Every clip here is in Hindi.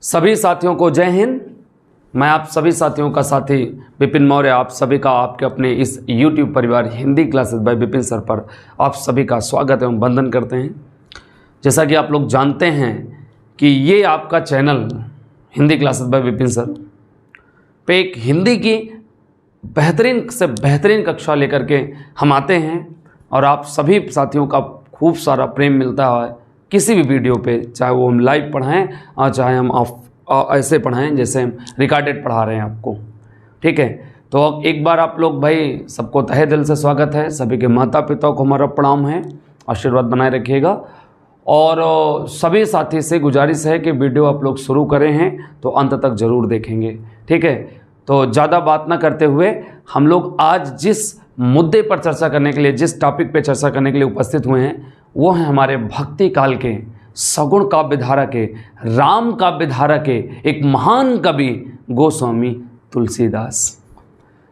सभी साथियों को जय हिंद। मैं आप सभी साथियों का साथी विपिन मौर्य, आप सभी का आपके अपने इस YouTube परिवार Hindi classes bye Vipin sir पर आप सभी का स्वागत एवं वंदन करते हैं। जैसा कि आप लोग जानते हैं कि ये आपका channel Hindi classes bye Vipin sir पे एक हिंदी की बेहतरीन से बेहतरीन कक्षा लेकर के हम आते हैं और आप सभी साथियों का खूब सारा प्रेम मिलता है किसी भी वीडियो पे, चाहे वो हम लाइव पढ़ाएं और चाहे हम ऐसे पढ़ाएं जैसे हम रिकॉर्डेड पढ़ा रहे हैं आपको। ठीक है, तो एक बार आप लोग भाई सबको तहे दिल से स्वागत है। सभी के माता पिता को हमारा प्रणाम है, आशीर्वाद बनाए रखिएगा। और सभी साथी से गुजारिश है कि वीडियो आप लोग शुरू करें हैं तो अंत तक ज़रूर देखेंगे। ठीक है, तो ज़्यादा बात ना करते हुए हम लोग आज जिस मुद्दे पर चर्चा करने के लिए, जिस टॉपिक पे चर्चा करने के लिए उपस्थित हुए हैं वो है हमारे भक्ति काल के, सगुण काव्य धारा के, राम काव्य धारा के एक महान कवि गोस्वामी तुलसीदास।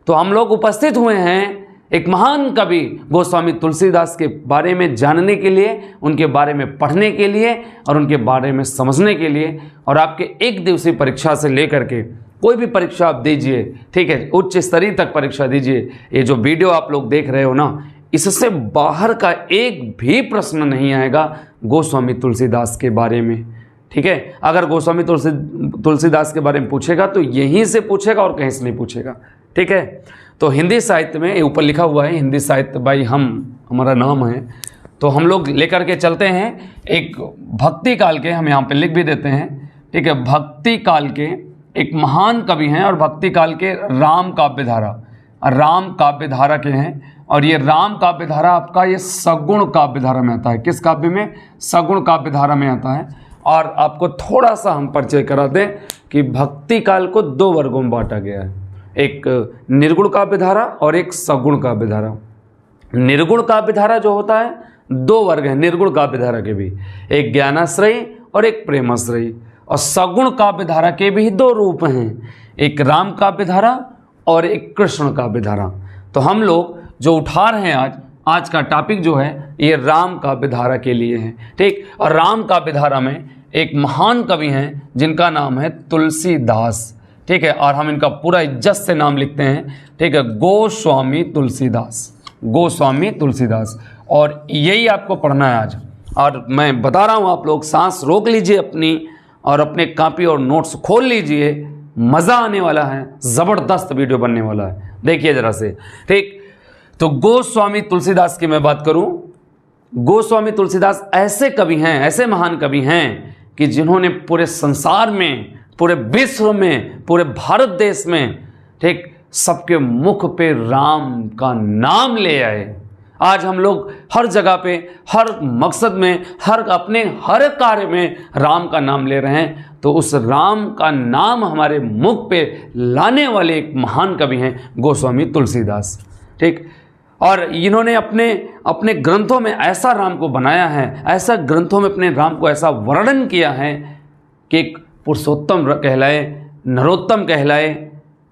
तो हम लोग उपस्थित हुए हैं एक महान कवि गोस्वामी तुलसीदास के बारे में जानने के लिए, उनके बारे में पढ़ने के लिए और उनके बारे में समझने के लिए। और आपके एक दिवसीय परीक्षा से लेकर के कोई भी परीक्षा आप दीजिए, ठीक है, उच्च स्तरीय तक परीक्षा दीजिए, ये जो वीडियो आप लोग देख रहे हो ना, इससे बाहर का एक भी प्रश्न नहीं आएगा गोस्वामी तुलसीदास के बारे में। ठीक है, अगर गोस्वामी तुलसीदास के बारे में पूछेगा तो यहीं से पूछेगा और कहीं से नहीं पूछेगा। ठीक है, तो हिंदी साहित्य में ऊपर लिखा हुआ है, हिंदी साहित्य बाई हमारा नाम है, तो हम लोग लेकर के चलते हैं एक भक्ति काल के, हम यहाँ पे लिख भी देते हैं। ठीक है, भक्ति काल के एक महान कवि हैं और भक्ति काल के राम काव्य धारा के हैं। और ये राम काव्य धारा आपका ये सगुण काव्य धारा में आता है। किस काव्य में? सगुण काव्य धारा में आता है। और आपको थोड़ा सा हम परिचय करा दें कि भक्ति काल को दो वर्गों में बांटा गया है, एक निर्गुण काव्य धारा और एक सगुण काव्य धारा। निर्गुण काव्य धारा जो होता है, दो वर्ग हैं निर्गुण काव्य धारा के भी, एक ज्ञानाश्रयी और एक प्रेमाश्रयी। और सगुण काव्य धारा के भी दो रूप हैं, एक राम काव्य धारा और एक कृष्ण काव्य धारा। तो हम लोग जो उठा रहे हैं आज का टॉपिक जो है ये राम काव्य धारा के लिए है। ठीक, और राम काव्य धारा में एक महान कवि हैं जिनका नाम है तुलसीदास। ठीक है, और हम इनका पूरा इज्जत से नाम लिखते हैं। ठीक है, गोस्वामी तुलसीदास। और यही आपको पढ़ना है आज। और मैं बता रहा हूँ, आप लोग सांस रोक लीजिए अपनी और अपने कॉपी और नोट्स खोल लीजिए, मज़ा आने वाला है, ज़बरदस्त वीडियो बनने वाला है, देखिए ज़रा से। ठीक, तो गोस्वामी तुलसीदास की मैं बात करूं, गोस्वामी तुलसीदास ऐसे कवि हैं, ऐसे महान कवि हैं कि जिन्होंने पूरे संसार में, पूरे विश्व में, पूरे भारत देश में, ठीक, सबके मुख पे राम का नाम ले आए। आज हम लोग हर जगह पे, हर मकसद में, हर कार्य में राम का नाम ले रहे हैं। तो उस राम का नाम हमारे मुख पे लाने वाले एक महान कवि हैं गोस्वामी तुलसीदास। ठीक, और इन्होंने अपने ग्रंथों में ऐसा राम को बनाया है, ऐसा ग्रंथों में अपने राम को ऐसा वर्णन किया है कि एक पुरुषोत्तम कहलाए, नरोत्तम कहलाए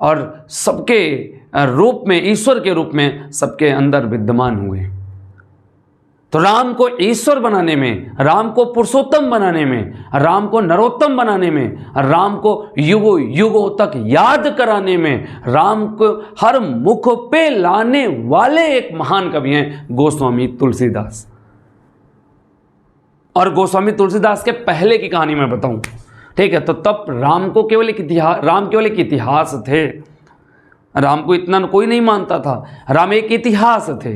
और सबके रूप में, ईश्वर के रूप में सबके अंदर विद्यमान हुए। तो राम को ईश्वर बनाने में, राम को पुरुषोत्तम बनाने में, राम को नरोत्तम बनाने में, राम को युगों युगों तक याद कराने में, राम को हर मुख पे लाने वाले एक महान कवि हैं गोस्वामी तुलसीदास। और गोस्वामी तुलसीदास के पहले की कहानी मैं बताऊं, ठीक है, तो तब राम केवल एक इतिहास थे। राम को इतना कोई नहीं मानता था, राम एक इतिहास थे,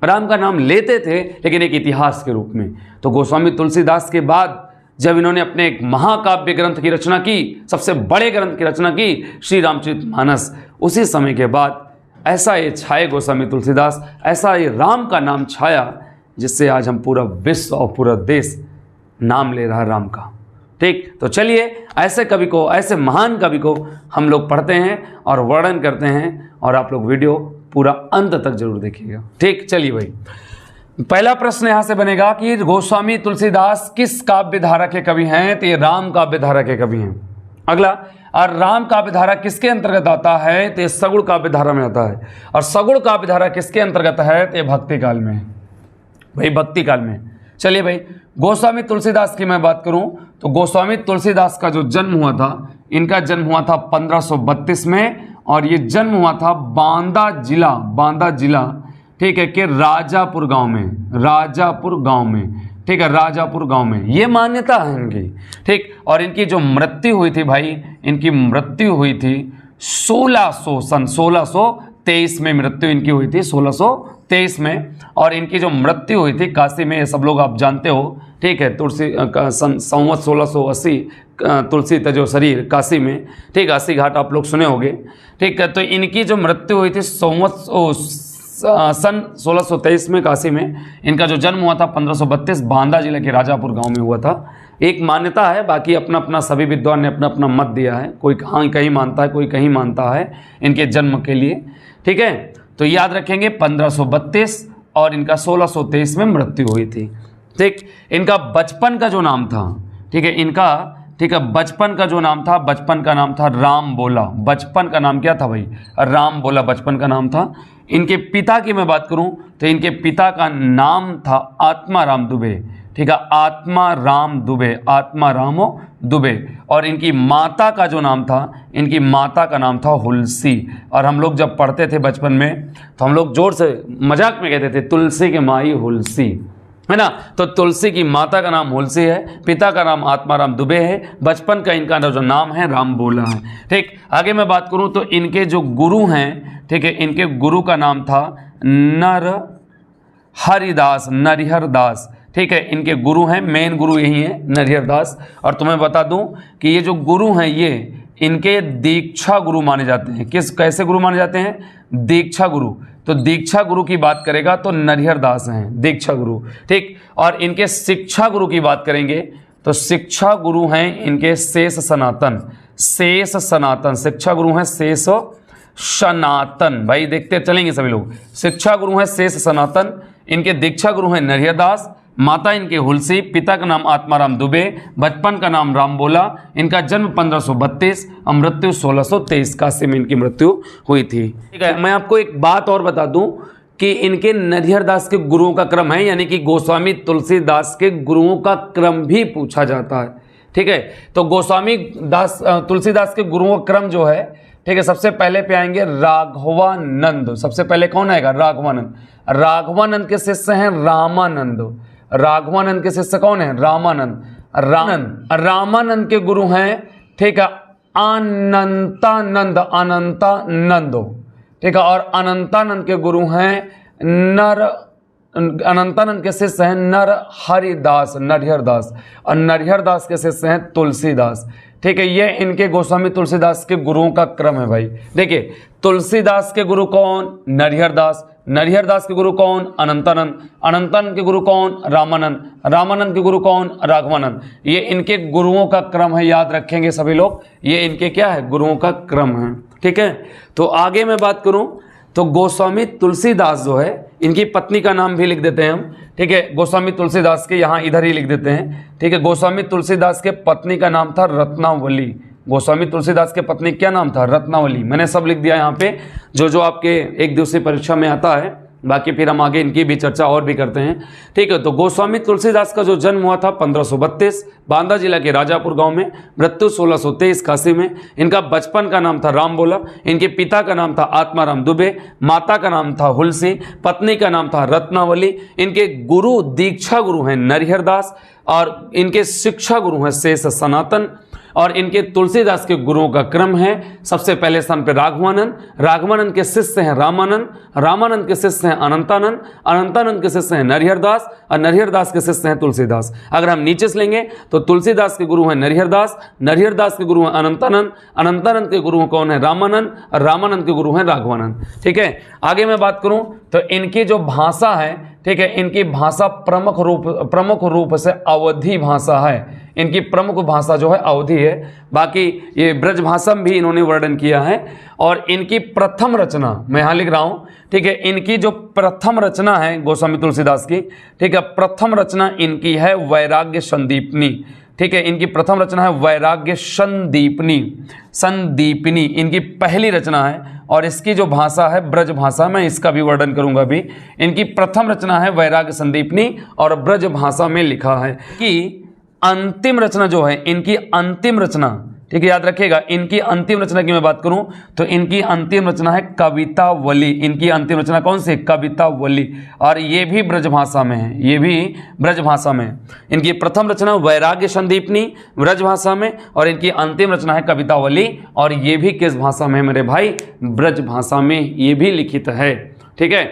राम का नाम लेते थे लेकिन एक इतिहास के रूप में। तो गोस्वामी तुलसीदास के बाद जब इन्होंने अपने एक महाकाव्य ग्रंथ की रचना की, सबसे बड़े ग्रंथ की रचना की, श्री रामचरितमानस, उसी समय के बाद ऐसा ये छाए गोस्वामी तुलसीदास, ऐसा ये राम का नाम छाया जिससे आज हम पूरा विश्व और पूरा देश नाम ले रहा है राम का। ठीक, तो चलिए ऐसे कवि को, ऐसे महान कवि को हम लोग पढ़ते हैं और वर्णन करते हैं, और आप लोग वीडियो पूरा अंत तक जरूर देखिएगा। ठीक, चलिए भाई, पहला प्रश्न यहां से बनेगा कि गोस्वामी तुलसीदास किस काव्य धारा के कवि हैं? तो ये राम काव्य धारा के कवि हैं। अगला, और राम काव्य धारा किसके अंतर्गत आता है? तो ये सगुण काव्य धारा में आता है। और सगुण काव्य धारा किसके अंतर्गत है? तो ये भक्ति काल में। भाई भक्ति काल में चलिए भाई, गोस्वामी तुलसीदास की मैं बात करूं तो गोस्वामी तुलसीदास का जो जन्म हुआ था, इनका जन्म हुआ था 1532 में, और ये जन्म हुआ था बांदा जिला, ठीक है, कि राजापुर गांव में, ठीक है, राजापुर गांव में, ये मान्यता है इनकी, ठीक। और इनकी जो मृत्यु हुई थी भाई, इनकी मृत्यु हुई थी 1623 में मृत्यु इनकी हुई थी, 1623 में। और इनकी जो मृत्यु हुई थी काशी में, ये सब लोग आप जानते हो, ठीक है, तुलसी संवत 1680 तुलसी तजो शरीर काशी में, ठीक, 80 घाट आप लोग सुने होंगे, ठीक है। तो इनकी जो मृत्यु हुई थी सन 1623 में काशी में। इनका जो जन्म हुआ था 1532 बांदा जिले के राजापुर गांव में हुआ था। एक मान्यता है, बाकी अपना अपना सभी विद्वान ने अपना अपना मत दिया है, कोई कहीं मानता है, कोई कहीं मानता है इनके जन्म के लिए, ठीक है। तो याद रखेंगे 1532 और इनका 1623 में मृत्यु हुई थी, ठीक। इनका बचपन का जो नाम था, ठीक है, इनका, ठीक है, बचपन का जो नाम था, बचपन का नाम था राम बोला। बचपन का नाम क्या था भाई? राम बोला बचपन का नाम था। इनके पिता की मैं बात करूं तो इनके पिता का नाम था आत्माराम दुबे, ठीक है, आत्माराम दुबे। और इनकी माता का जो नाम था, इनकी माता का नाम था हुलसी। और हम लोग जब पढ़ते थे बचपन में तो हम लोग जोर से मजाक में कहते थे तुलसी के माई हुलसी, है ना। तो तुलसी की माता का नाम हुलसी है, पिता का नाम आत्माराम दुबे है, बचपन का इनका जो नाम है राम बोला है, ठीक। आगे मैं बात करूं तो इनके जो गुरु हैं, ठीक है, इनके गुरु का नाम था नरिहर दास, ठीक है। इनके गुरु हैं, मेन गुरु यही है नरिहर दास। और तुम्हें बता दूं कि ये जो गुरु हैं ये इनके दीक्षा गुरु माने जाते हैं। कैसे गुरु माने जाते हैं? दीक्षा गुरु। तो दीक्षा गुरु की बात करेगा तो नरिहर दास हैं दीक्षा गुरु, ठीक। और इनके शिक्षा गुरु की बात करेंगे तो शिक्षा गुरु हैं इनके शेष सनातन। शिक्षा गुरु हैं शेष सनातन। भाई देखते चलेंगे सभी लोग। शिक्षा गुरु हैं शेष सनातन, इनके दीक्षा गुरु हैं नरिहर दास, माता इनके हुलसी, पिता का नाम आत्माराम दुबे, बचपन का नाम राम बोला। इनका जन्म 1532 और मृत्यु 1623 काशी में इनकी मृत्यु हुई थी, ठीक है। मैं आपको एक बात और बता दूं कि इनके नरिहर दास के गुरुओं का क्रम है, यानी कि गोस्वामी तुलसीदास के गुरुओं का क्रम भी पूछा जाता है, ठीक है। तो गोस्वामी तुलसीदास के गुरुओं का क्रम जो है, ठीक है, सबसे पहले पे आएंगे राघवानंद। सबसे पहले कौन आएगा? राघवानंद। राघवानंद के शिष्य हैं रामानंद। राघवानंद के शिष्य कौन है? रामानंद। रामानंद के गुरु हैं, ठीक है, अनंतानंद, ठीक है। और अनंतानंद के गुरु हैं अनंतानंद के शिष्य हैं नरिहर दास। और नरिहर दास के शिष्य हैं तुलसीदास, ठीक है। ये इनके गोस्वामी तुलसीदास के गुरुओं का क्रम है भाई। देखिए, तुलसीदास के गुरु कौन? नरिहर दास। नरिहर दास के गुरु कौन? अनंतानंद। अनंतानंद के गुरु कौन? रामानंद। रामानंद के गुरु कौन? राघवानंद। ये इनके गुरुओं का क्रम है, याद रखेंगे सभी लोग। ये इनके क्या है? गुरुओं का क्रम है, ठीक है। तो आगे मैं बात करूं तो गोस्वामी तुलसीदास जो है, इनकी पत्नी का नाम भी लिख देते हैं हम, ठीक है। गोस्वामी तुलसीदास के यहाँ इधर ही लिख देते हैं, ठीक है। गोस्वामी तुलसीदास के पत्नी का नाम था रत्नावली। गोस्वामी तुलसीदास के पत्नी क्या नाम था? रत्नावली। मैंने सब लिख दिया यहाँ पे, जो आपके एक दिवसीय परीक्षा में आता है। बाकी फिर हम आगे इनकी भी चर्चा और भी करते हैं, ठीक है। तो गोस्वामी तुलसीदास का जो जन्म हुआ था 1532 बांदा जिला के राजापुर गांव में, मृत्यु 1623 काशी में। इनका बचपन का नाम था राम बोला, इनके पिता का नाम था आत्माराम दुबे, माता का नाम था हुलसी, पत्नी का नाम था रत्नावली। इनके गुरु दीक्षा गुरु हैं नरिहर दास और इनके शिक्षा गुरु हैं शेष सनातन। और इनके तुलसीदास के गुरुओं का क्रम है, सबसे पहले स्थान पर राघवानंद। राघवानंद के शिष्य हैं रामानंद। रामानंद के शिष्य हैं अनंतानंद। अनंतानंद के शिष्य हैं नरिहर दास और नरिहर दास के शिष्य हैं तुलसीदास। अगर हम नीचे से लेंगे तो तुलसीदास के गुरु हैं नरिहर दास, नरिहर दास के गुरु हैं अनंतानंद, अनंतानंद के गुरु कौन है? रामानंद, और रामानंद के गुरु हैं राघवानंद, ठीक है। आगे मैं बात करूं तो इनकी जो भाषा है, ठीक है, इनकी भाषा प्रमुख रूप से अवधी भाषा है। इनकी प्रमुख भाषा जो है अवधी है। बाकी ये ब्रज भाषा भी इन्होंने वर्णन किया है। और इनकी प्रथम रचना मैं यहाँ लिख रहा हूँ, ठीक है। इनकी जो प्रथम रचना है गोस्वामी तुलसीदास की, ठीक है, प्रथम रचना इनकी है वैराग्य संदीपनी, ठीक है। इनकी प्रथम रचना है वैराग्य संदीपनी। इनकी पहली रचना है और इसकी जो भाषा है ब्रज भाषा, मैं इसका भी वर्णन करूंगा अभी। इनकी प्रथम रचना है वैराग्य संदीपनी और ब्रज भाषा में लिखा है कि अंतिम रचना जो है, इनकी अंतिम रचना, ठीक है, याद रखिएगा, इनकी अंतिम रचना की मैं बात करूं तो इनकी अंतिम रचना है कवितावली। इनकी अंतिम रचना कौन सी? कवितावली, और ये भी ब्रजभाषा में है, ये भी ब्रजभाषा में है। इनकी प्रथम रचना वैराग्य संदीपनी ब्रजभाषा में, और इनकी अंतिम रचना है कवितावली, और ये भी किस भाषा में है मेरे भाई? ब्रजभाषा में ये भी लिखित है, ठीक है।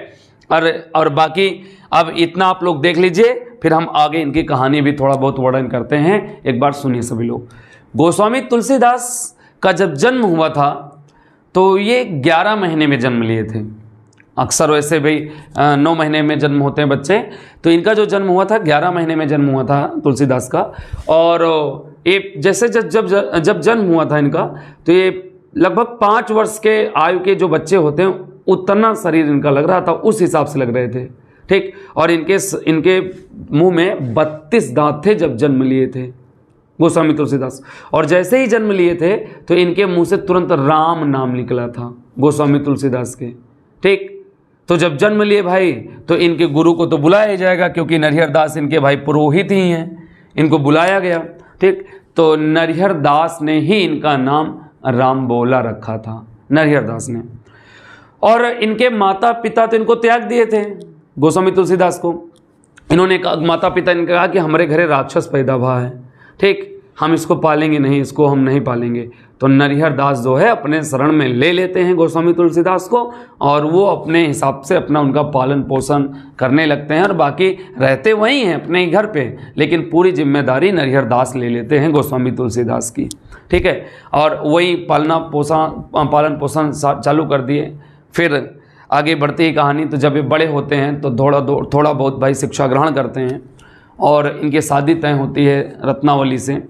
और बाकी अब इतना आप लोग देख लीजिए, फिर हम आगे इनकी कहानी भी थोड़ा बहुत वर्णन करते हैं। एक बार सुनिए सभी लोग। गोस्वामी तुलसीदास का जब जन्म हुआ था तो ये 11 महीने में जन्म लिए थे। अक्सर वैसे भाई 9 महीने में जन्म होते हैं बच्चे, तो इनका जो जन्म हुआ था 11 महीने में जन्म हुआ था तुलसीदास का। और ये जैसे जब जन्म हुआ था इनका, तो ये लगभग 5 वर्ष के आयु के जो बच्चे होते हैं उतना शरीर इनका लग रहा था, उस हिसाब से लग रहे थे, ठीक। और इनके मुंह में 32 दांत थे जब जन्म लिए थे गोस्वामी तुलसीदास। और जैसे ही जन्म लिए थे तो इनके मुंह से तुरंत राम नाम निकला था गोस्वामी तुलसीदास के, ठीक। तो जब जन्म लिए भाई तो इनके गुरु को तो बुलाया ही जाएगा, क्योंकि नरिहर दास इनके भाई पुरोहित ही हैं, इनको बुलाया गया, ठीक। तो नरिहर दास ने ही इनका नाम राम बोला रखा था, नरिहर दास ने। और इनके माता पिता तो इनको त्याग दिए थे गोस्वामी तुलसीदास को। इन्होंने माता पिता इनका कहा कि हमारे घरे राक्षस पैदा हुआ है, ठीक, हम इसको पालेंगे नहीं, इसको हम नहीं पालेंगे। तो नरिहर दास जो है अपने शरण में ले लेते हैं गोस्वामी तुलसीदास को, और वो अपने हिसाब से अपना उनका पालन पोषण करने लगते हैं, और बाकी रहते वहीं हैं अपने ही घर पे, लेकिन पूरी जिम्मेदारी नरिहर दास ले लेते हैं गोस्वामी तुलसीदास की, ठीक है। और वही पालन पोषण चालू कर दिए। फिर आगे बढ़ती ही कहानी, तो जब ये बड़े होते हैं तो थोड़ा बहुत भाई शिक्षा ग्रहण करते हैं, और इनकी शादी तय होती है रत्नावली से।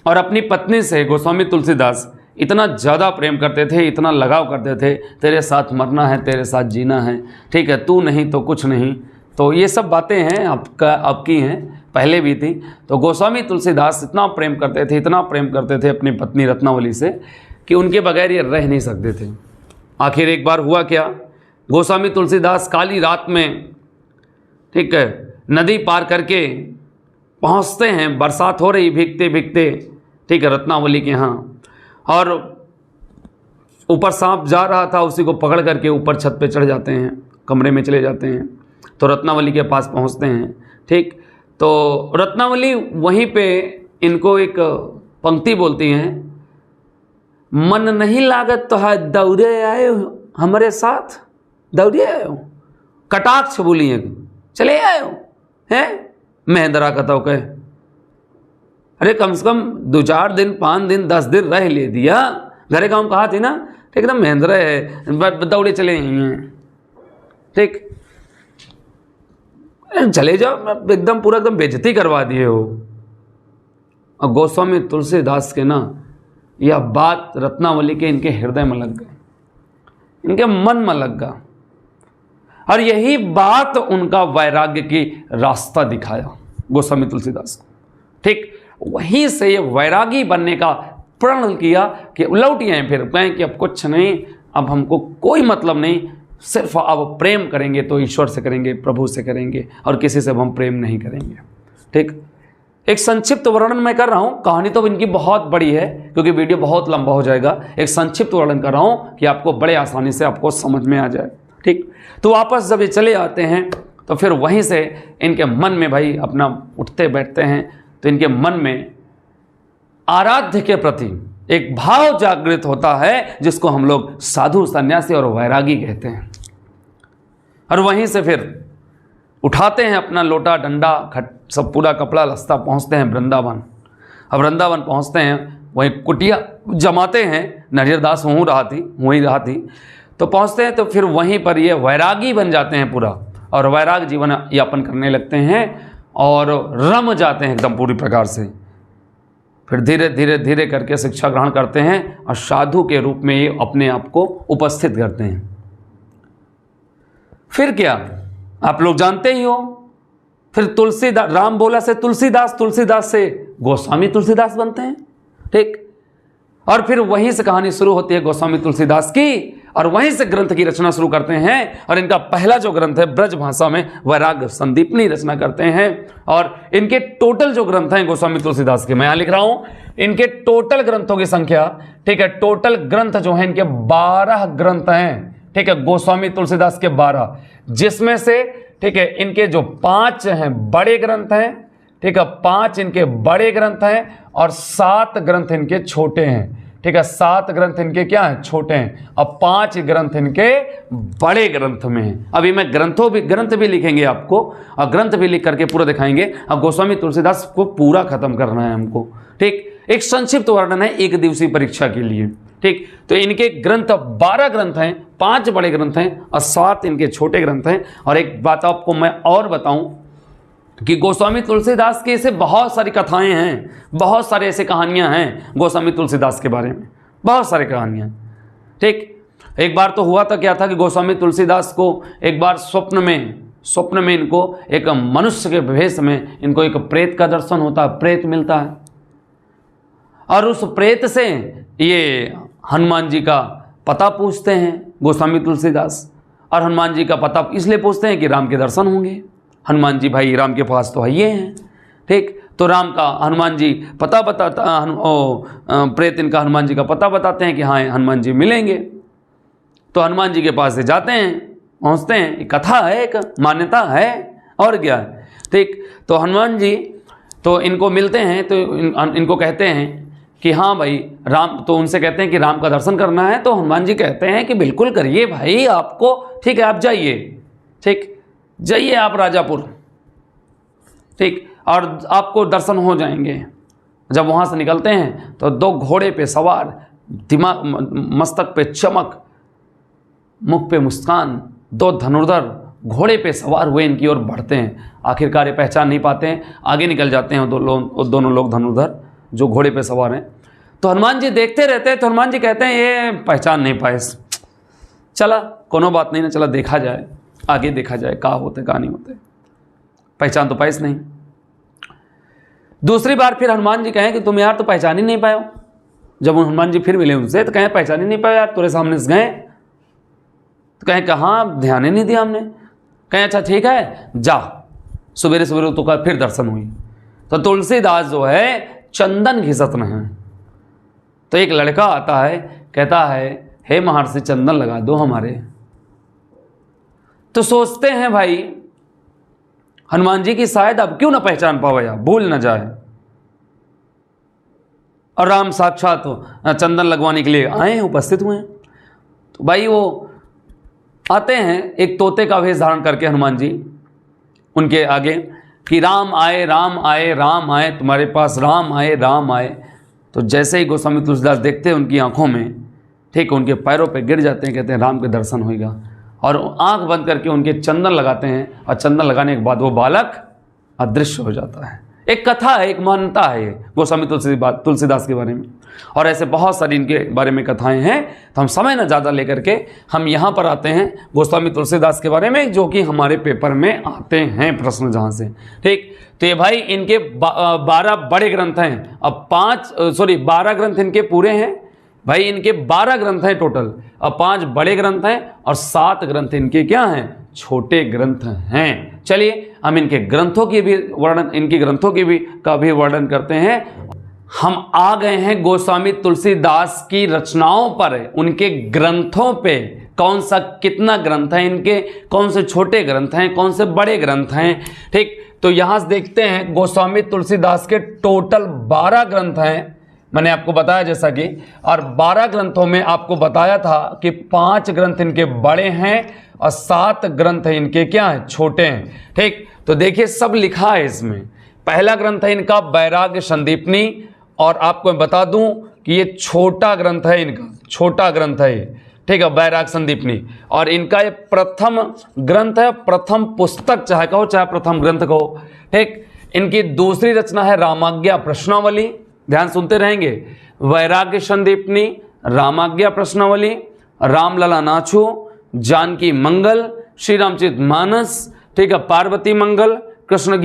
और अपनी पत्नी से गोस्वामी तुलसीदास इतना ज़्यादा प्रेम करते थे, इतना लगाव करते थे, तेरे साथ मरना है, तेरे साथ जीना है, ठीक है, तू नहीं तो कुछ नहीं। तो ये सब बातें हैं आपकी हैं, पहले भी थी। तो गोस्वामी तुलसीदास इतना प्रेम करते थे, इतना प्रेम करते थे अपनी पत्नी रत्नावली से कि उनके बगैर ये रह नहीं सकते थे। आखिर एक बार हुआ क्या, गोस्वामी तुलसीदास काली रात में, ठीक है, नदी पार करके पहुंचते हैं, बरसात हो रही भीगते भीगते, ठीक है, रत्नावली के यहाँ। और ऊपर सांप जा रहा था, उसी को पकड़ करके ऊपर छत पे चढ़ जाते हैं, कमरे में चले जाते हैं। तो रत्नावली के पास पहुंचते हैं, ठीक। तो रत्नावली वहीं पे इनको एक पंक्ति बोलती हैं, मन नहीं लागत तो है दौड़े आए हो हमारे साथ, दौड़े आए हो, कटाक्ष बोली है, चले आए हो हैं। महेंद्रा कथाओ कहे, अरे कम से कम 2-4 दिन 5 दिन 10 दिन रह ले दिया, घरे गाँव कहा थी ना, एकदम महेंद्रा है, दौड़े चले नहीं हैं, ठीक, चले जाओ, एकदम पूरा एकदम बेइज्जती करवा दिए हो। और गोस्वामी तुलसीदास के ना यह बात रत्नावली के इनके हृदय में लग गई, इनके मन में लग गया, और यही बात उनका वैराग्य की रास्ता दिखाया गोस्वामी तुलसीदास को, ठीक। वहीं से ये वैरागी बनने का प्रण किया कि लौट आए, फिर कहें कि अब कुछ नहीं, अब हमको कोई मतलब नहीं, सिर्फ अब प्रेम करेंगे तो ईश्वर से करेंगे, प्रभु से करेंगे, और किसी से हम प्रेम नहीं करेंगे, ठीक। एक संक्षिप्त वर्णन मैं कर रहा हूँ, कहानी तो इनकी बहुत बड़ी है क्योंकि वीडियो बहुत लंबा हो जाएगा। एक संक्षिप्त वर्णन कर रहा हूँ कि आपको बड़े आसानी से आपको समझ में आ जाए, ठीक। तो वापस जब ये चले आते हैं तो फिर वहीं से इनके मन में भाई अपना उठते बैठते हैं, तो इनके मन में आराध्य के प्रति एक भाव जागृत होता है, जिसको हम लोग साधु सन्यासी और वैरागी कहते हैं। और वहीं से फिर उठाते हैं अपना लोटा डंडा सब पूरा कपड़ा लस्ता, पहुंचते हैं वृंदावन। अब वृंदावन पहुंचते हैं, वहीं कुटिया जमाते हैं, नरिहर दास वहीं रहा थी। तो पहुंचते हैं तो फिर वहीं पर ये वैरागी बन जाते हैं पूरा, और वैराग जीवन यापन करने लगते हैं, और रम जाते हैं एकदम पूरी प्रकार से। फिर धीरे धीरे धीरे करके शिक्षा ग्रहण करते हैं, और साधु के रूप में ये अपने आप को उपस्थित करते हैं। फिर क्या आप लोग जानते ही हो, फिर तुलसीदास, राम बोला से तुलसीदास, तुलसीदास से गोस्वामी तुलसीदास बनते हैं, ठीक। और फिर वहीं से कहानी शुरू होती है गोस्वामी तुलसीदास की, और वहीं से ग्रंथ की रचना शुरू करते हैं। और इनका पहला जो ग्रंथ है ब्रज भाषा में वैराग्य संदीपनी रचना करते हैं। और इनके टोटल जो ग्रंथ हैं गोस्वामी तुलसीदास के, मैं यहाँ लिख रहा हूँ इनके टोटल ग्रंथों की संख्या, ठीक है, टोटल ग्रंथ जो है इनके 12 ग्रंथ हैं, ठीक है, गोस्वामी तुलसीदास के 12, जिसमें से, ठीक है, इनके जो 5 हैं बड़े ग्रंथ हैं, ठीक है, 5 इनके बड़े ग्रंथ हैं और 7 ग्रंथ इनके छोटे हैं, ठीक है, 7 ग्रंथ इनके क्या हैं, छोटे हैं, और 5 ग्रंथ इनके बड़े ग्रंथ में हैं। अभी मैं ग्रंथ भी लिखेंगे आपको, और ग्रंथ भी लिख करके पूरा दिखाएंगे। अब गोस्वामी तुलसीदास को पूरा खत्म करना है हमको, ठीक। एक संक्षिप्त वर्णन है एक दिवसीय परीक्षा के लिए, ठीक। तो इनके ग्रंथ 12 ग्रंथ हैं, 5 बड़े ग्रंथ हैं और 7 इनके छोटे ग्रंथ हैं। और एक बात आपको मैं और बताऊं कि गोस्वामी तुलसीदास के ऐसे बहुत सारी कथाएं हैं, बहुत सारे ऐसे कहानियां हैं गोस्वामी तुलसीदास के बारे में, बहुत सारी कहानियां, ठीक। एक बार तो हुआ था, क्या था कि गोस्वामी तुलसीदास को एक बार स्वप्न में इनको एक मनुष्य के भेष में इनको एक प्रेत का दर्शन होता है, प्रेत मिलता है। और उस प्रेत से ये हनुमान जी का पता पूछते हैं गोस्वामी तुलसीदास। और हनुमान जी का पता इसलिए पूछते हैं कि राम के दर्शन होंगे। हनुमान जी भाई राम के पास तो है ये हैं, ठीक। तो राम का हनुमान जी पता बताता, प्रेत इनका हनुमान जी का पता बताते हैं कि हाँ हनुमान जी मिलेंगे। तो हनुमान जी के पास से जाते हैं, पहुँचते हैं, कथा है, एक मान्यता है और क्या है, ठीक। तो हनुमान जी तो इनको मिलते हैं, तो इनको कहते हैं कि हाँ भाई राम, तो उनसे कहते हैं कि राम का दर्शन करना है। तो हनुमान जी कहते हैं कि बिल्कुल करिए भाई, आपको, ठीक है, आप जाइए, ठीक, जाइए आप राजापुर, ठीक, और आपको दर्शन हो जाएंगे। जब वहाँ से निकलते हैं तो 2 घोड़े पे सवार, दिमाग मस्तक पे चमक, मुख पे मुस्कान, 2 धनुर्धर घोड़े पे सवार हुए इनकी ओर बढ़ते हैं। आखिरकार ये पहचान नहीं पाते हैं, आगे निकल जाते हैं दोनों लोग धनुर्धर जो घोड़े पे सवार हैं। तो हनुमान जी देखते रहते हैं। तो हनुमान जी कहते हैं ये पहचान नहीं पाए, चला कोनो बात नहीं ना, चला देखा जाए, आगे देखा जाए का होते का नहीं होते, पहचान तो पाइस नहीं। दूसरी बार फिर हनुमान जी कहें कि तुम यार तो पहचान ही नहीं पाए हो। जब हनुमान जी फिर मिले उनसे तो कहें पहचान ही नहीं पाए यार, तुम्हारे सामने से गए। तो कहें कहाँ, ध्यान ही नहीं दिया हमने। कहें अच्छा ठीक है, जा सवेरे सवेरे तो फिर दर्शन हुई। तो तुलसीदास जो है चंदन घिसत हैं। तो एक लड़का आता है, कहता है हे महर्षि चंदन लगा दो हमारे। तो सोचते हैं भाई हनुमान जी की शायद अब क्यों ना पहचान पावे या भूल ना जाए। और राम साक्षात चंदन लगवाने के लिए आए हैं, उपस्थित हुए हैं। तो भाई वो आते हैं एक तोते का वेश धारण करके हनुमान जी उनके आगे कि राम आए राम आए राम आए, तुम्हारे पास राम आए राम आए। तो जैसे ही गोस्वामी तुलसीदास देखते हैं उनकी आंखों में, ठीक है, उनके पैरों पे गिर जाते हैं, कहते हैं राम के दर्शन होगा। और आंख बंद करके उनके चंदन लगाते हैं और चंदन लगाने के बाद वो बालक अदृश्य हो जाता है। एक कथा है, एक मान्यता है गोस्वामी तुलसीदास के बारे में। और ऐसे बहुत सारी इनके बारे में कथाएं हैं। तो हम समय न ज़्यादा लेकर के हम यहाँ पर आते हैं गोस्वामी तुलसीदास के बारे में, जो कि हमारे पेपर में आते हैं प्रश्न जहाँ से, ठीक। तो ये भाई इनके 12 बड़े ग्रंथ हैं। अब 12 ग्रंथ इनके पूरे हैं भाई, इनके 12 ग्रंथ हैं टोटल, और 5 बड़े ग्रंथ हैं और 7 ग्रंथ इनके क्या हैं, छोटे ग्रंथ हैं। चलिए हम इनके ग्रंथों की भी वर्णन करते हैं। हम आ गए हैं गोस्वामी तुलसीदास की रचनाओं पर, उनके ग्रंथों पे, कौन सा कितना ग्रंथ है इनके, कौन से छोटे ग्रंथ हैं, कौन से बड़े ग्रंथ हैं, ठीक। तो यहाँ से देखते हैं गोस्वामी तुलसीदास के टोटल 12 ग्रंथ हैं, मैंने आपको बताया जैसा कि, और 12 ग्रंथों में आपको बताया था कि 5 ग्रंथ इनके बड़े हैं और 7 ग्रंथ इनके क्या हैं, छोटे हैं, ठीक। तो देखिए सब लिखा है इसमें। पहला ग्रंथ है इनका वैराग्य संदीपनी, और आपको मैं बता दूं कि ये छोटा ग्रंथ है, इनका छोटा ग्रंथ है ये, ठीक है, वैराग्य संदीपनी। और इनका ये प्रथम ग्रंथ है, प्रथम पुस्तक चाहे कहो चाहे प्रथम ग्रंथ कहो, ठीक। इनकी दूसरी रचना है रामाज्ञा प्रश्नावली, ध्यान सुनते रहेंगे। वैराग्य संदीपनी, रामाज्ञा प्रश्नावली, रामलला नाचो, जानकी मंगल, श्री रामचरित मानस, ठीक है, पार्वती मंगल, कृष्ण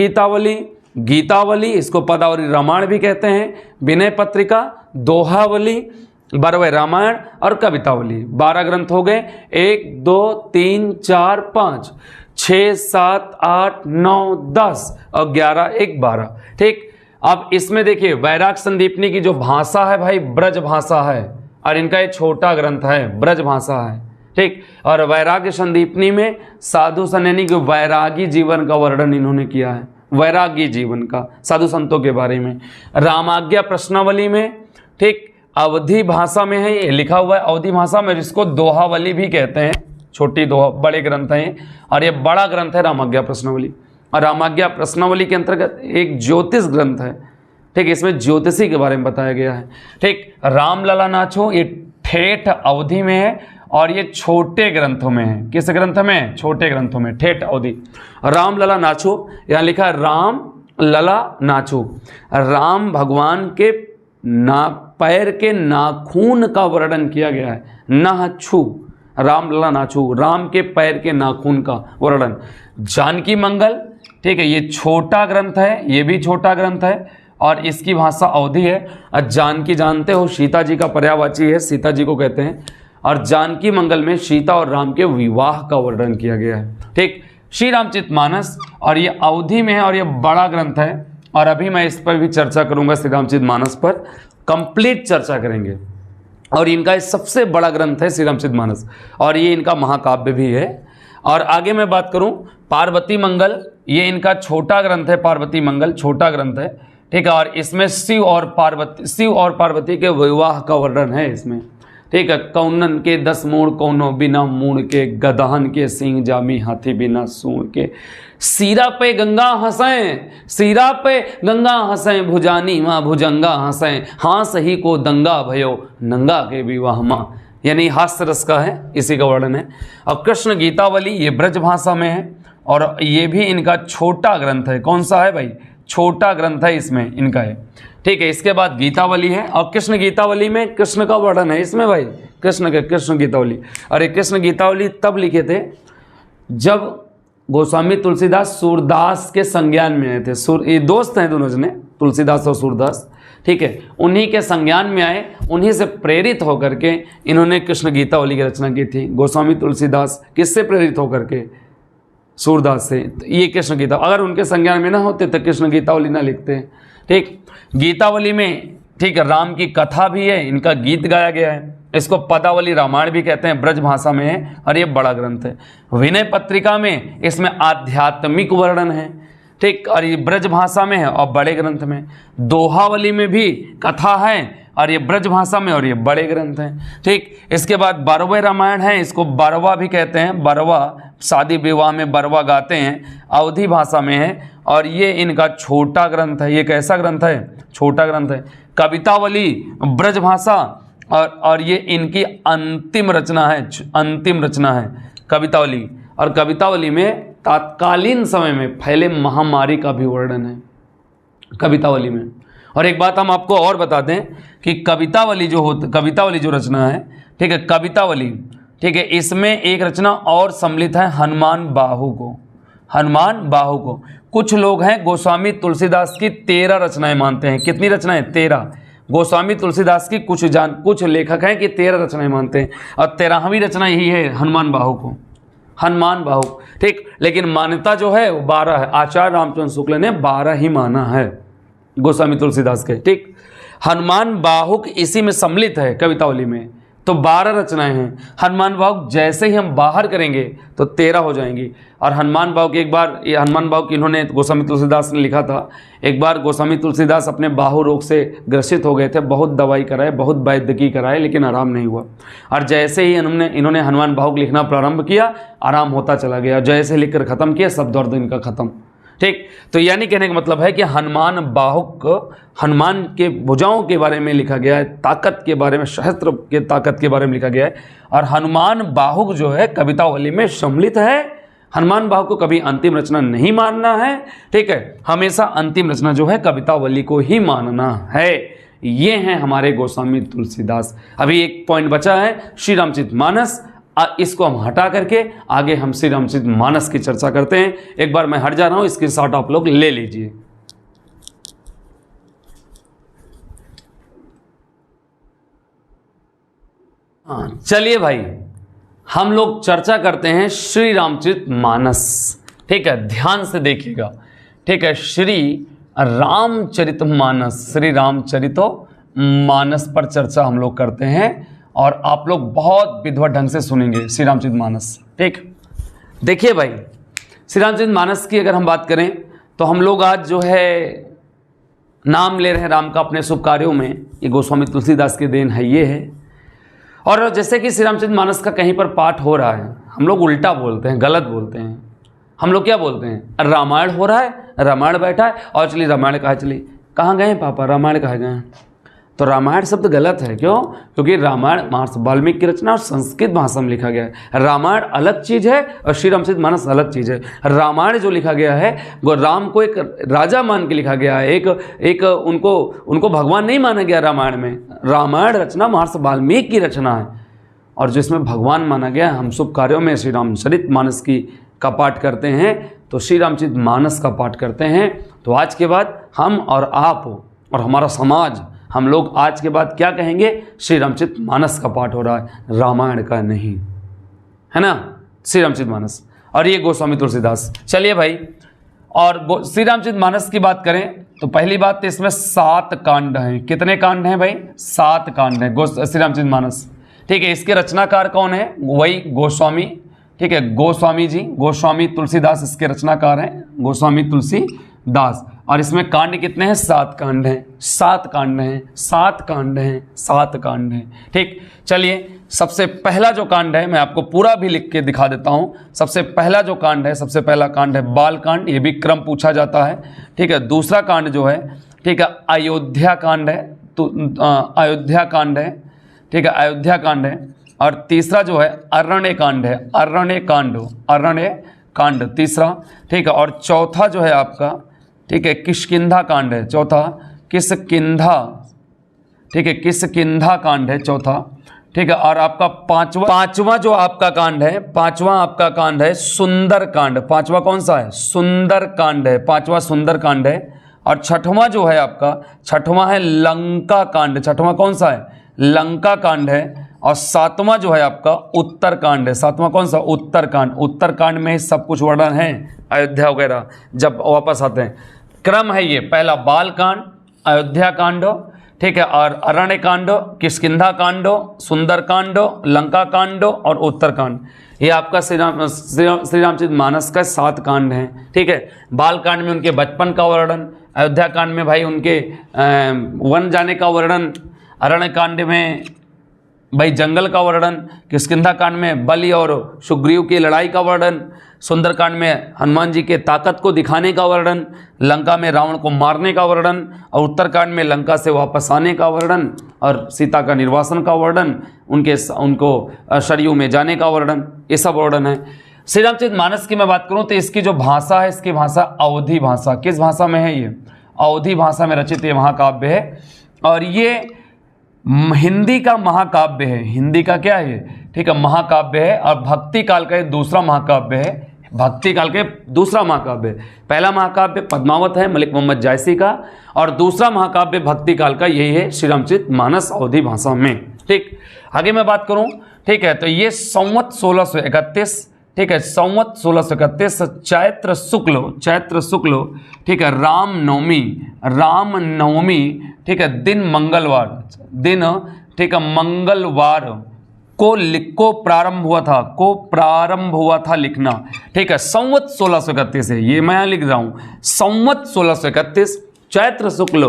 गीतावली, इसको पदावली रामायण भी कहते हैं, विनय पत्रिका, दोहावली, 12वें रामायण और कवितावली। 12 ग्रंथ हो गए, 1 2 3 4 5 6 7 8 9 10 और 11 1 12। ठीक, अब इसमें देखिए वैराग संदीपनी की जो भाषा है भाई ब्रज भाषा है, और इनका ये छोटा ग्रंथ है, ब्रज भाषा है। ठीक, और वैराग्य संदीपनी में साधु सनैनी के वैरागी जीवन का वर्णन इन्होंने किया है, वैरागी जीवन का, साधु संतों के बारे में। रामाज्ञा प्रश्नावली में, ठीक, अवधि भाषा में है, ये लिखा हुआ है अवधि भाषा में, जिसको दोहावली भी कहते हैं, छोटी दोहा, बड़े ग्रंथ हैं, और ये बड़ा ग्रंथ है रामाज्ञा प्रश्नावली। और रामाज्ञा प्रश्नावली के अंतर्गत एक ज्योतिष ग्रंथ है। ठीक, इसमें ज्योतिषी के बारे में बताया गया है। ठीक, रामलला नाचो ये ठेठ अवधि में है, और ये छोटे ग्रंथों में है। किस ग्रंथ में? छोटे ग्रंथों में, ठेठ अवधि। रामलला नाचो, यहाँ लिखा है राम लला नाचो, राम भगवान के पैर के नाखून का वर्णन किया गया है, नाछू, राम लला नाचू, राम के पैर के नाखून का वर्णन। जानकी मंगल, ठीक है, ये छोटा ग्रंथ है, ये भी छोटा ग्रंथ है, और इसकी भाषा अवधि है। जानकी जानते हो सीता जी का पर्यायवाची है, सीता जी को कहते हैं। और जानकी मंगल में सीता और राम के विवाह का वर्णन किया गया है। ठीक, श्री रामचरितमानस, और ये अवधि में है, और ये बड़ा ग्रंथ है, और अभी मैं इस पर भी चर्चा करूंगा, श्री रामचरितमानस पर कंप्लीट चर्चा करेंगे। और इनका ये सबसे बड़ा ग्रंथ है श्री रामचरितमानस, और ये इनका महाकाव्य भी है। और आगे मैं बात करूं पार्वती मंगल, ये इनका छोटा ग्रंथ है, पार्वती मंगल छोटा ग्रंथ है। ठीक है, और इसमें शिव और पार्वती के विवाह का वर्णन है इसमें। ठीक है, कौनन के 10 मूड़ कौनो बिना मूड़ के, गदहन के सिंह जामी हाथी बिना सूंड के, सीरा पे गंगा हंसें, सीरा पे गंगा हंसें, भुजानी माँ भुजंगा हंसें, हाँस ही को दंगा भयो नंगा के विवाह माँ, यानी हास्य रस का है, इसी का वर्णन है। और कृष्ण गीतावली ये ब्रज भाषा में है, और ये भी इनका छोटा ग्रंथ है। कौन सा है भाई? छोटा ग्रंथ है इसमें इनका है। ठीक है, इसके बाद गीतावली है, और कृष्ण गीतावली में कृष्ण का वर्णन है इसमें भाई, कृष्ण गीतावली। और ये कृष्ण गीतावली तब लिखे थे जब गोस्वामी तुलसीदास सूरदास के संज्ञान में आए थे। ये दोस्त हैं दोनों जने, तुलसीदास और सूरदास। ठीक है, उन्हीं के संज्ञान में आए, उन्हीं से प्रेरित होकर के इन्होंने कृष्ण गीतावली की रचना की थी। गोस्वामी तुलसीदास किससे प्रेरित होकर के? सूरदास से। तो ये कृष्ण गीता, अगर उनके संज्ञान में ना होते तो कृष्ण गीतावली ना लिखते। ठीक, गीतावली में, ठीक है, राम की कथा भी है, इनका गीत गाया गया है, इसको पदावली रामायण भी कहते हैं, ब्रज भाषा में है, और ये बड़ा ग्रंथ है। विनय पत्रिका में इसमें आध्यात्मिक वर्णन है। ठीक, और ये ब्रज भाषा में है और बड़े ग्रंथ में। दोहावली में भी कथा है, और ये ब्रज भाषा में, और ये बड़े ग्रंथ हैं। ठीक, इसके बाद 12वें रामायण है, इसको बरवा भी कहते हैं, बरवा, शादी विवाह में बरवा गाते हैं, अवधि भाषा में है, और ये इनका छोटा ग्रंथ है। ये कैसा ग्रंथ है? छोटा ग्रंथ है। कवितावली ब्रज भाषा, और ये इनकी अंतिम रचना है कवितावली। और कवितावली में तात्कालीन समय में फैले महामारी का भी वर्णन है कवितावली में। और एक बात हम आपको और बता दें कि कवितावली जो रचना है, ठीक है, कवितावली, ठीक है, इसमें एक रचना और सम्मिलित है, हनुमान बाहु को। कुछ लोग हैं गोस्वामी तुलसीदास की 13 रचनाएं मानते हैं। कितनी रचनाएं? 13। गोस्वामी तुलसीदास की कुछ लेखक हैं कि 13 रचनाएं मानते हैं, और 13वीं रचना यही है हनुमान बाहु। ठीक, लेकिन मान्यता जो है वो 12 है। आचार्य रामचंद्र शुक्ल ने 12 ही माना है गोस्वामी तुलसीदास के। ठीक, हनुमान बाहुक इसी में सम्मिलित है कवितावली में, तो 12 रचनाएं हैं। हनुमान बाहुक जैसे ही हम बाहर करेंगे तो 13 हो जाएंगी। और हनुमान बाहुक इन्होंने गोस्वामी तुलसीदास ने लिखा था। एक बार गोस्वामी तुलसीदास अपने बाहु रोग से ग्रसित हो गए थे, बहुत दवाई कराए, बहुत वैद्यकीय कराए, लेकिन आराम नहीं हुआ। और जैसे ही इन्होंने हनुमान बाहुक लिखना प्रारंभ किया, आराम होता चला गया। जैसे लिखकर ख़त्म किया, सब दर्द इनका ख़त्म। ठीक, तो यानी कहने का मतलब है कि हनुमान बाहुक, हनुमान के भुजाओं के बारे में लिखा गया है, ताकत के बारे में, सहस्त्र के ताकत के बारे में लिखा गया है। और हनुमान बाहुक जो है कवितावली में सम्मिलित है। हनुमान बाहुक को कभी अंतिम रचना नहीं मानना है। ठीक है, हमेशा अंतिम रचना जो है कवितावली को ही मानना है। ये हैं हमारे गोस्वामी तुलसीदास। अभी एक पॉइंट बचा है, श्री रामचरितमानस। इसको हम हटा करके आगे हम श्री रामचरितमानस की चर्चा करते हैं। एक बार मैं हट जा रहा हूं, इसकी शॉट आप लोग ले लीजिए। हाँ चलिए भाई, हम लोग चर्चा करते हैं श्री रामचरितमानस। ठीक है, ध्यान से देखिएगा। ठीक है, श्री रामचरितमानस, श्री रामचरितमानस पर चर्चा हम लोग करते हैं और आप लोग बहुत विधिवत ढंग से सुनेंगे श्री रामचरितमानस। ठीक, देखिए भाई, श्री रामचरितमानस की अगर हम बात करें तो हम लोग आज जो है नाम ले रहे हैं राम का अपने शुभ कार्यों में। ये गोस्वामी तुलसीदास के देन है, ये है। और जैसे कि श्री रामचरितमानस का कहीं पर पाठ हो रहा है, हम लोग उल्टा बोलते हैं, गलत बोलते हैं। हम लोग क्या बोलते हैं, रामायण हो रहा है, रामायण बैठा है और चलिए रामायण कहाँ चली, कहाँ गए पापा, रामायण कहाँ गए। तो रामायण शब्द गलत है। क्यों? क्योंकि रामायण महर्षि वाल्मीकि की रचना और संस्कृत भाषा में लिखा गया है। रामायण अलग चीज़ है और श्री रामचरितमानस अलग चीज़ है। रामायण जो लिखा गया है वो राम को एक राजा मान के लिखा गया है, एक उनको भगवान नहीं माना गया रामायण में। रामायण रचना महर्षि वाल्मीकि की रचना है और जिसमें भगवान माना गया। हम शुभ कार्यों में श्री रामचरितमानस का पाठ करते हैं, तो श्री रामचरितमानस का पाठ करते हैं। तो आज के बाद हम और आप और हमारा समाज, हम लोग आज के बाद क्या कहेंगे, श्री रामचरितमानस का पाठ हो रहा है, रामायण का नहीं, है ना। श्री रामचरितमानस और ये गोस्वामी तुलसीदास। चलिए भाई, और श्री रामचरितमानस की बात करें तो पहली बात तो इसमें 7 कांड हैं। कितने कांड हैं भाई? 7 कांड हैं श्री रामचरितमानस। ठीक है, इसके रचनाकार कौन है? वही गोस्वामी। ठीक है, गोस्वामी जी, गोस्वामी तुलसीदास इसके रचनाकार हैं, गोस्वामी तुलसीदास। और इसमें कांड कितने हैं? 7 कांड हैं, 7 कांड हैं, 7 कांड हैं, 7 कांड हैं। ठीक, चलिए सबसे पहला जो कांड है मैं आपको पूरा भी लिख के दिखा देता हूं। सबसे पहला जो कांड है, सबसे पहला कांड है बाल कांड, ये भी क्रम पूछा जाता है। ठीक है, दूसरा कांड जो है, ठीक है, अयोध्या कांड है, तो अयोध्या कांड है। ठीक है, अयोध्या कांड है। और तीसरा जो है अरण्य कांड है, अरण्य कांड तीसरा। ठीक है, और चौथा जो है आपका, ठीक है, किष्किंधा कांड है चौथा, किष्किंधा। ठीक है, किष्किंधा कांड है चौथा। ठीक है, और आपका पांचवा जो आपका कांड है, पांचवा आपका कांड है सुंदर कांड। पांचवा कौन सा है? सुंदर कांड है, पांचवा सुंदर कांड है। और छठवां जो है आपका, छठवां है लंका कांड। छठवां कौन सा है? लंका कांड है। और 7वां जो है आपका उत्तर कांड है। 7वां कौन सा? उत्तर कांड। उत्तर कांड में सब कुछ वर्णन है, अयोध्या वगैरह जब वापस आते हैं। क्रम है ये, पहला बाल कांड, अयोध्या कांड, ठीक है, और अरण्य कांड, किष्किंधा कांड, सुंदर कांड, लंका कांड और उत्तर कांड। ये आपका श्री रामचरितमानस का 7 कांड हैं। ठीक है, बाल कांड में उनके बचपन का वर्णन, अयोध्या कांड में भाई उनके वन जाने का वर्णन, अरण्य कांड में भाई जंगल का वर्णन, किष्किंधा कांड में बलि और सुग्रीव की लड़ाई का वर्णन, सुंदरकांड में हनुमान जी के ताकत को दिखाने का वर्णन, लंका में रावण को मारने का वर्णन, और उत्तरकांड में लंका से वापस आने का वर्णन और सीता का निर्वासन का वर्णन, उनको सरयू में जाने का वर्णन, ये सब वर्णन है। श्री रामचरितमानस की मैं बात करूं तो इसकी जो भाषा है, इसकी भाषा अवधी भाषा। किस भाषा में है ये? अवधी भाषा में रचित ये महाकाव्य है। और ये हिंदी का महाकाव्य है। हिंदी का क्या है? ठीक है, महाकाव्य है। और भक्ति काल का दूसरा महाकाव्य है। भक्ति काल के दूसरा महाकाव्य, पहला महाकाव्य पद्मावत है मलिक मोहम्मद जायसी का, और दूसरा महाकाव्य भक्ति काल का यही है श्री रामचरितमानस अवधी भाषा में। ठीक, आगे मैं बात करूं, ठीक है, तो ये संवत 1631, ठीक है, संवत 1631 चैत्र शुक्ल, ठीक है, रामनवमी, ठीक है, दिन मंगलवार, ठीक है, मंगलवार को प्रारंभ हुआ था लिखना। ठीक है, संवत 1631 है, ये मैं यहाँ लिख रहा हूँ, संवत 1631 चैत्र शुक्ल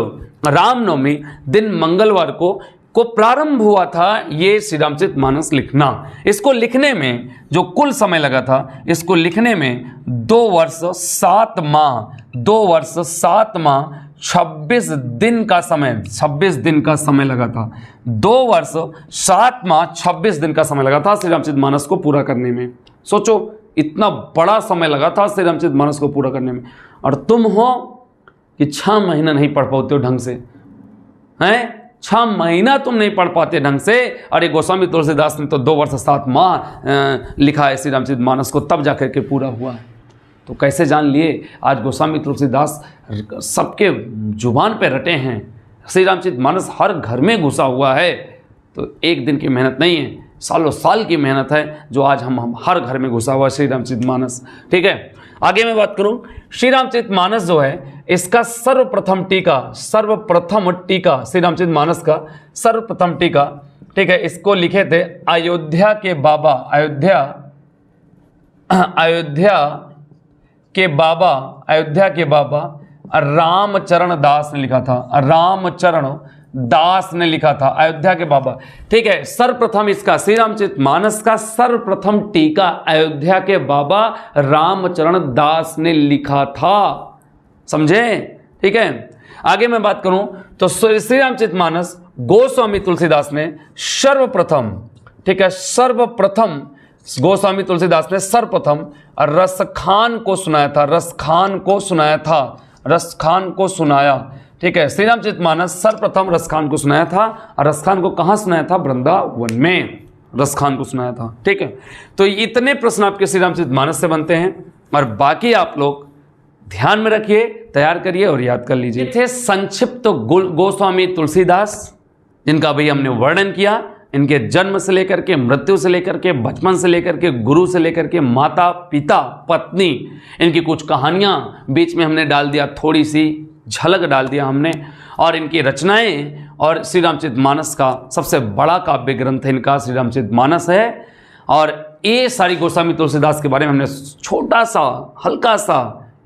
रामनवमी दिन मंगलवार को प्रारंभ हुआ था ये श्री रामचरितमानस लिखना। इसको लिखने में जो कुल समय लगा था, इसको लिखने में 2 वर्ष 7 माह 26 दिन का समय, 26 दिन का समय लगा था। 2 वर्ष 7 माह 26 दिन का समय लगा था श्री रामचरितमानस को पूरा करने में। सोचो, इतना बड़ा समय लगा था श्री रामचरितमानस को पूरा करने में, और तुम हो कि 6 महीना नहीं पढ़ पाते हो ढंग से, हैं? 6 महीना तुम नहीं पढ़ पाते ढंग से। अरे गोस्वामी तुलसीदास ने तो 2 वर्ष 7 माह लिखा है श्री रामचरितमानस को, तब जाकर के पूरा हुआ है। तो कैसे जान लिए? आज गोस्वामी तुलसीदास सबके जुबान पे रटे हैं। श्री रामचरितमानस हर घर में घुसा हुआ है। तो एक दिन की मेहनत नहीं है, सालों साल की मेहनत है जो आज हम हर घर में घुसा हुआ श्री रामचरितमानस। ठीक है, आगे मैं बात करूं, श्री रामचरितमानस जो है इसका सर्वप्रथम टीका श्री रामचरितमानस का सर्वप्रथम टीका, ठीक है, इसको लिखे थे अयोध्या के बाबा रामचरण दास ने लिखा था, अयोध्या के बाबा। ठीक है, सर्वप्रथम इसका श्री रामचरितमानस का सर्वप्रथम टीका अयोध्या के बाबा रामचरण दास ने लिखा था, समझे। ठीक है, आगे मैं बात करूं तो श्री रामचरितमानस गोस्वामी तुलसीदास ने सर्वप्रथम, ठीक है, गोस्वामी तुलसीदास ने सर्वप्रथम रसखान को सुनाया। ठीक है, श्री रामचरितमानस सर्वप्रथम रसखान को सुनाया था, और रसखान को कहाँ सुनाया था? वृंदावन में रसखान को सुनाया था। ठीक है, तो इतने प्रश्न आपके श्री रामचरितमानस से बनते हैं, और बाकी आप लोग ध्यान में रखिए, तैयार करिए और याद कर लीजिए। थे संक्षिप्त गोस्वामी तुलसीदास, जिनका भी हमने वर्णन किया, इनके जन्म से लेकर के मृत्यु से लेकर के बचपन से लेकर के गुरु से लेकर के माता पिता पत्नी, इनकी कुछ कहानियाँ बीच में हमने डाल दिया, थोड़ी सी झलक डाल दिया हमने, और इनकी रचनाएं, और श्री रामचरितमानस का सबसे बड़ा काव्य ग्रंथ इनका श्री रामचरितमानस है। और ये सारी गोस्वामी तुलसीदास के बारे में हमने छोटा सा हल्का सा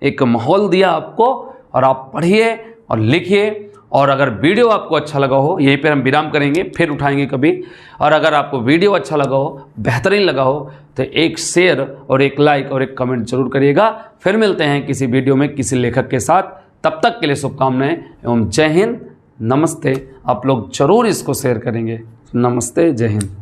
एक माहौल दिया आपको, और आप पढ़िए और लिखिए। और अगर वीडियो आपको अच्छा लगा हो, यहीं पर हम विराम करेंगे, फिर उठाएंगे कभी। और अगर आपको वीडियो अच्छा लगा हो, बेहतरीन लगा हो, तो एक शेयर और एक लाइक और एक कमेंट जरूर करिएगा। फिर मिलते हैं किसी वीडियो में किसी लेखक के साथ, तब तक के लिए शुभकामनाएं एवं जय हिंद, नमस्ते। आप लोग जरूर इसको शेयर करेंगे। नमस्ते, जय हिंद।